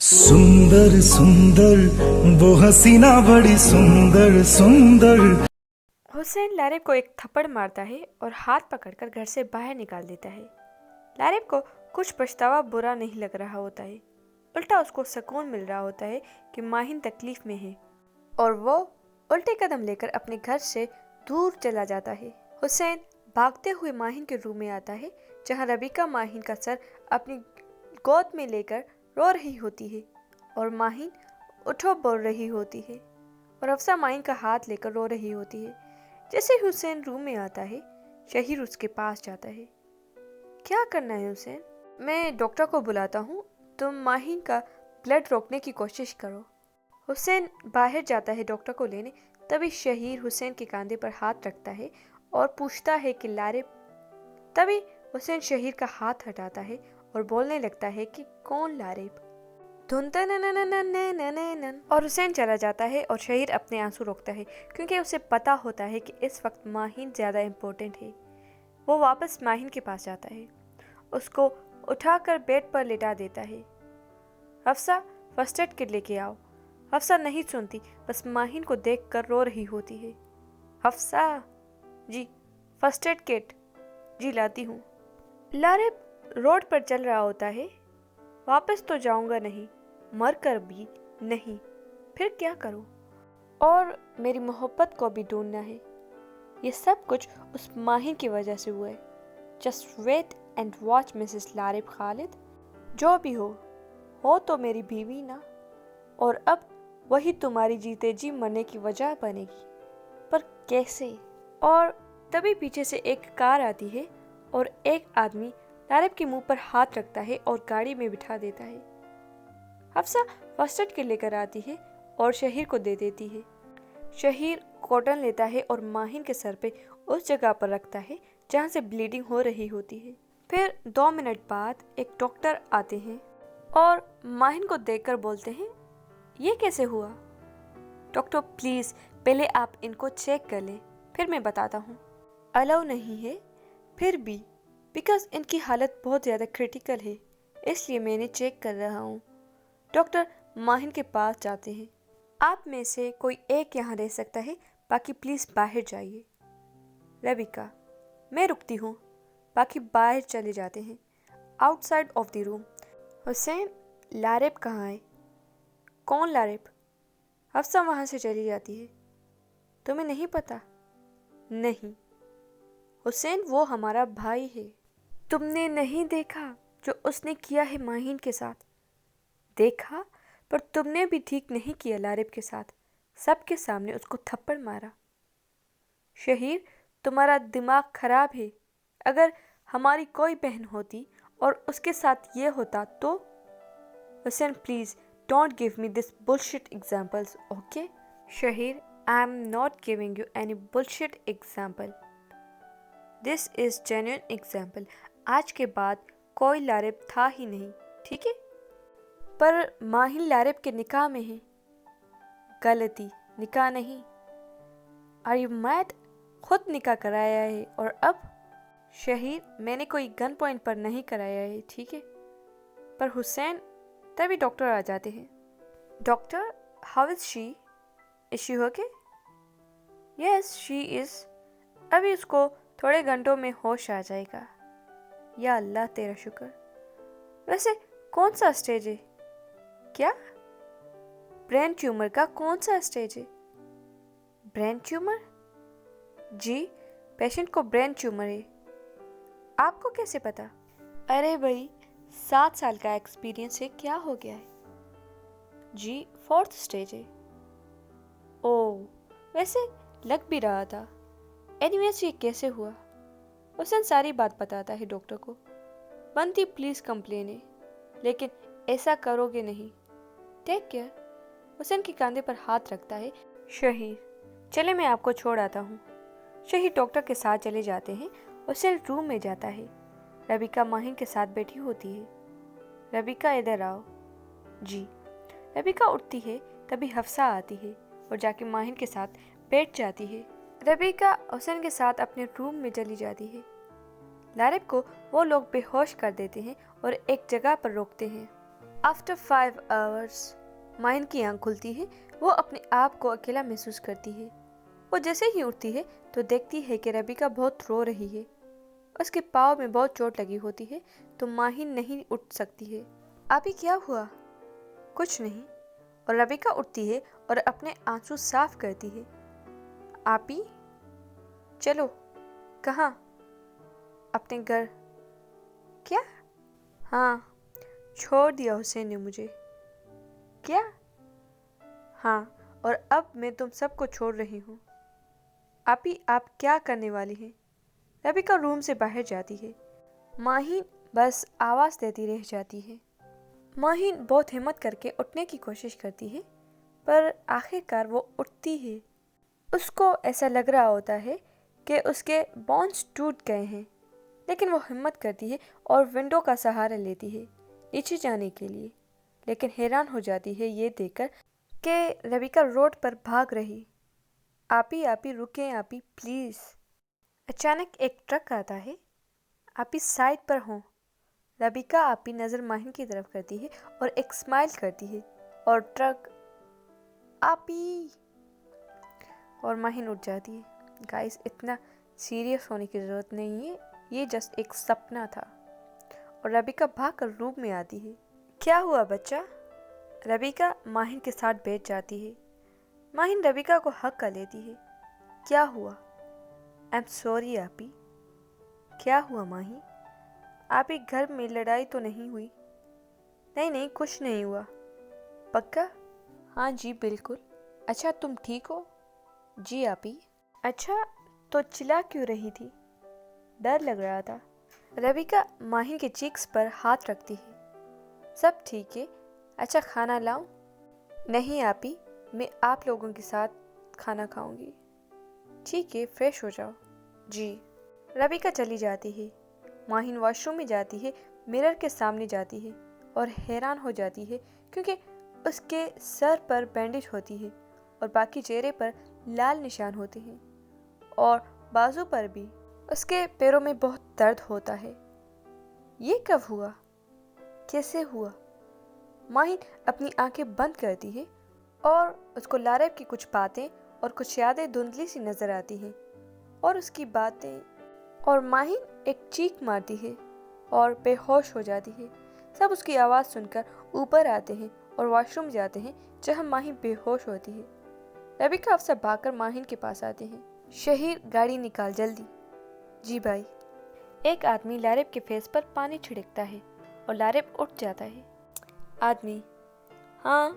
सुंदर सुंदर वो हसीना बड़ी सुंदर सुंदर। हुसैन लारिब को एक थप्पड़ मारता है और हाथ पकड़कर घर से बाहर निकाल देता है। लारिब को कुछ पछतावा बुरा नहीं लग रहा होता है, उल्टा उसको सुकून मिल रहा होता है कि माहिन तकलीफ में है और वो उल्टे कदम लेकर अपने घर से दूर चला जाता है। हुसैन भागते हुए माहिन के रूम में आता है, जहाँ रबीका माहिन का सर अपनी गोद में लेकर रो रही होती है और माहिन उठो बोल रही होती है और हफ्सा माहिन का हाथ लेकर रो रही होती है। जैसे हुसैन रूम में आता है, शहीर उसके पास जाता है। क्या करना है हुसैन? मैं डॉक्टर को बुलाता हूँ, तुम माहिन का ब्लड रोकने की कोशिश करो। हुसैन बाहर जाता है डॉक्टर को लेने, तभी शहीर हुसैन के कंधे पर हाथ रखता है और पूछता है कि लारिब। तभी हुसैन शहीर का हाथ हटाता है और बोलने लगता है कि कौन लारिब? धुनता नन और हुसैन चला जाता है और शहीर अपने आंसू रोकता है, क्योंकि उसे पता होता है कि इस वक्त माहिन ज़्यादा इम्पोर्टेंट है। वो वापस माहिन के पास जाता है, उसको उठाकर बेड पर लिटा देता है। हफ्सा फर्स्ट एड किट लेके आओ। हफ्सा नहीं सुनती, बस माहिन को देखकर रो रही होती है। हफ्सा जी, फर्स्ट एड किट जी लाती हूँ। लारिब रोड पर चल रहा होता है। वापस तो जाऊंगा नहीं, मर कर भी नहीं, फिर क्या करूं? और मेरी मोहब्बत को भी ढूंढना है। ये सब कुछ उस माहिन की वजह से हुआ है। Just wait and watch Mrs Larib Khalid. जो भी हो तो मेरी बीवी ना, और अब वही तुम्हारी जीते जी मरने की वजह बनेगी। पर कैसे? और तभी पीछे से एक कार आती है और एक आदमी लारिब के मुंह पर हाथ रखता है और गाड़ी में बिठा देता है। हफ्सा फर्स्ट एड किट लेकर आती है और शहीर को दे देती है। शहीर कॉटन लेता है और माहिन के सर पे उस जगह पर रखता है जहाँ से ब्लीडिंग हो रही होती है। फिर 2 मिनट बाद एक डॉक्टर आते हैं और माहिन को देखकर बोलते हैं, ये कैसे हुआ? डॉक्टर प्लीज़ पहले आप इनको चेक कर लें, फिर मैं बताता हूँ। अलाउ नहीं है, फिर भी बिकॉज इनकी हालत बहुत ज़्यादा क्रिटिकल है, इसलिए मैंने चेक कर रहा हूँ। डॉक्टर माहिन के पास जाते हैं। आप में से कोई एक यहाँ रह सकता है, बाकी प्लीज़ बाहर जाइए। रबीका, मैं रुकती हूँ, बाकी बाहर चले जाते हैं। Outside of the room. Hussain, Larib कहाँ है? कौन लारिब? हफ्सा वहाँ से चली जाती है। तुम्हें नहीं पता? नहीं हुसैन, वो हमारा भाई है। तुमने नहीं देखा जो उसने किया है माहिन के साथ? देखा, पर तुमने भी ठीक नहीं किया लारिब के साथ। सबके सामने उसको थप्पड़ मारा। शहीर, तुम्हारा दिमाग खराब है। अगर हमारी कोई बहन होती और उसके साथ ये होता तो? Hussain please don't give me this bullshit examples, okay? Shaheer, I am not giving you any bullshit example, this is genuine example. आज के बाद कोई लारिब था ही नहीं, ठीक है? पर माहिन लारिब के निकाह में है। गलती, निकाह नहीं। Are you mad? खुद निकाह कराया है और अब? शहीर, मैंने कोई गन पॉइंट पर नहीं कराया है, ठीक है? पर हुसैन। तभी डॉक्टर आ जाते हैं। Doctor, how is she? Is she okay? Yes she is. अभी उसको थोड़े घंटों में होश आ जाएगा। या अल्लाह तेरा शुक्र। वैसे कौन सा स्टेज है? क्या? ब्रेन ट्यूमर का कौन सा स्टेज है? Brain tumour? जी, पेशेंट को ब्रेन ट्यूमर है। आपको कैसे पता? अरे भाई, 7 साल का एक्सपीरियंस है, क्या हो गया है? जी, 4th स्टेज है। ओह, वैसे लग भी रहा था। एनीवेज, ये कैसे हुआ? हुसैन सारी बात बताता है डॉक्टर को। बनती प्लीज कंप्लेन है, लेकिन ऐसा करोगे नहीं। Take care. हुसैन के कंधे पर हाथ रखता है। शहीर, चले मैं आपको छोड़ आता हूँ। शहीर डॉक्टर के साथ चले जाते हैं। हुसैन रूम में जाता है। रबीका माहिन के साथ बैठी होती है। रबीका, इधर आओ। जी। रबीका उठती है, तभी हफ्सा आती है और जाके माहिन के साथ बैठ जाती है। रबीका हुसैन के साथ अपने रूम में चली जाती है। लारिब को वो लोग बेहोश कर देते हैं और एक जगह पर रोकते हैं। After 5 hours, ماہین کی آنکھ کھلتی ہے. وہ اپنے آپ کو اکیلا محسوس کرتی ہے. وہ جیسے ہی اٹھتی ہے تو دیکھتی ہے کہ ربیکہ بہت رو رہی ہے. اس کے پاؤں میں بہت چوٹ لگی ہوتی ہے تو ماہین نہیں اٹھ سکتی ہے. آپی کیا ہوا؟ کچھ نہیں. اور ربیکہ اٹھتی ہے اور اپنے آنسو صاف کرتی ہے. آپی؟ چلو. کہاں؟ اپنے گھر. کیا؟ ہاں، چھوڑ دیا حسین نے مجھے. کیا؟ ہاں، اور اب میں تم سب کو چھوڑ رہی ہوں. آپی آپ کیا کرنے والی ہیں؟ ربیکہ روم سے باہر جاتی ہے. ماہین بس آواز دیتی رہ جاتی ہے. ماہین بہت ہمت کر کے اٹھنے کی کوشش کرتی ہے پر آخر وہ اٹھتی ہے. اس کو ایسا لگ رہا ہوتا ہے کہ اس کے بونز ٹوٹ گئے ہیں، لیکن وہ ہمت کرتی ہے اور ونڈو کا سہارا لیتی ہے نیچے جانے کے لیے. لیکن حیران ہو جاتی ہے یہ دیکھ کر کہ ربیکہ روڈ پر بھاگ رہی. آپی آپی رکیں آپی پلیز. اچانک ایک ٹرک آتا ہے. آپی سائڈ پر ہوں. ربیکہ آپی نظر ماہین کی طرف کرتی ہے اور ایک اسمائل کرتی ہے اور ٹرک آپی اور ماہین اٹھ جاتی ہے. گائز اتنا سیریس ہونے کی ضرورت نہیں ہے، یہ جسٹ ایک سپنا تھا. اور ربیکہ بھاگ کر روم میں آتی ہے. کیا ہوا بچہ؟ ربیکہ ماہین کے ساتھ بیٹھ جاتی ہے. ماہین ربیکہ کو ہگ کر لیتی ہے. کیا ہوا؟ آئی ایم سوری آپی. کیا ہوا ماہی؟ آپی گھر میں لڑائی تو نہیں ہوئی؟ نہیں کچھ نہیں ہوا. پکا؟ ہاں جی بالکل. اچھا تم ٹھیک ہو؟ جی آپی. اچھا تو چلا کیوں رہی تھی؟ ڈر لگ رہا تھا. ربیکہ ماہین کے چیکس پر ہاتھ رکھتی ہے. سب ٹھیک ہے. اچھا کھانا لاؤں؟ نہیں آپی، میں آپ لوگوں کے ساتھ کھانا کھاؤں گی. ٹھیک ہے فریش ہو جاؤ. جی. ربیکہ چلی جاتی ہے. ماہین واش روم میں جاتی ہے. مرر کے سامنے جاتی ہے اور حیران ہو جاتی ہے کیونکہ اس کے سر پر بینڈیج ہوتی ہے اور باقی چہرے پر لال نشان ہوتے ہیں اور بازو پر بھی. اس کے پیروں میں بہت درد ہوتا ہے. یہ کب ہوا؟ کیسے ہوا؟ ماہین اپنی آنکھیں بند کرتی ہے اور اس کو لاریب کی کچھ باتیں اور کچھ یادیں دھندلی سی نظر آتی ہیں اور اس کی باتیں. اور ماہین ایک چیخ مارتی ہے اور بے ہوش ہو جاتی ہے. سب اس کی آواز سن کر اوپر آتے ہیں اور واش روم جاتے ہیں جہاں ماہین بے ہوش ہوتی ہے. ربیکہ افسر بھاگ کر ماہین کے پاس آتے ہیں. شہیر گاڑی نکال جلدی. جی بھائی. ایک آدمی لاریب کے فیس پر پانی چھڑکتا ہے اور لاریب اٹھ جاتا ہے. آدمی: ہاں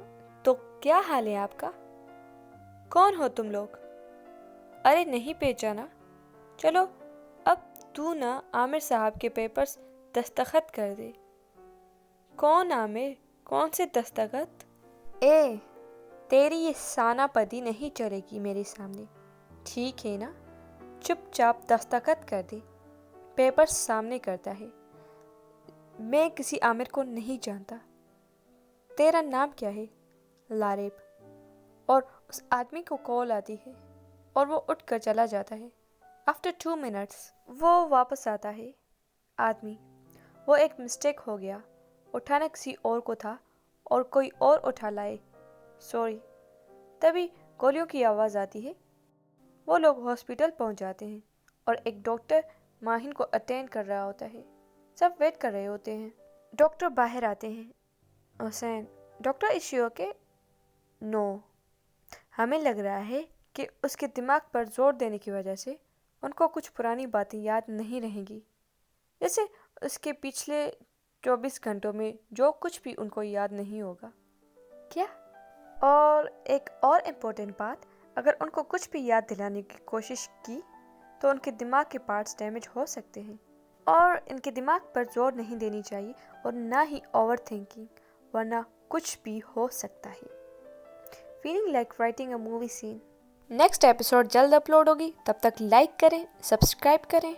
تو کیا حال ہے آپ کا؟ کون ہو تم لوگ؟ ارے نہیں پہچانا. چلو اب تو نا عامر صاحب کے پیپرز دستخط کر دے. کون عامر؟ کون سے دستخط؟ تیری یہ سانہ پدی نہیں چلے گی میرے سامنے. ٹھیک ہے نا، چپ چاپ دستخط کر دے. پیپرز سامنے کرتا ہے. میں کسی عامر کو نہیں جانتا. تیرا نام کیا ہے؟ لاریب. اور اس آدمی کو کال آتی ہے اور وہ اٹھ کر چلا جاتا ہے. آفٹر 2 منٹس وہ واپس آتا ہے. آدمی: وہ ایک مسٹیک ہو گیا، اٹھانا کسی اور کو تھا اور کوئی اور اٹھا لائے. سوری. تبھی گولیوں کی آواز آتی ہے. وہ لوگ ہاسپٹل پہنچ جاتے ہیں اور ایک ڈاکٹر ماہین کو اٹینڈ کر رہا ہوتا ہے. سب ویٹ کر رہے ہوتے ہیں. ڈاکٹر باہر آتے ہیں. حسین: ڈاکٹر از شی اوکے؟ نو. ہمیں لگ رہا ہے کہ اس کے دماغ پر زور دینے کی وجہ سے ان کو کچھ پرانی باتیں یاد نہیں رہیں گی، جیسے اس کے پچھلے 24 گھنٹوں میں جو کچھ بھی ان کو یاد نہیں ہوگا. کیا؟ اور ایک اور امپورٹنٹ بات، اگر ان کو کچھ بھی یاد دلانے کی کوشش کی تو ان کے دماغ کے پارٹس ڈیمیج ہو سکتے ہیں اور ان کے دماغ پر زور نہیں دینی چاہیے اور نہ ہی اوور تھنکنگ، ورنہ کچھ بھی ہو سکتا ہے. Feeling like writing a movie scene. Next episode جلد اپلوڈ ہوگی، تب تک لائک کریں، سبسکرائب کریں.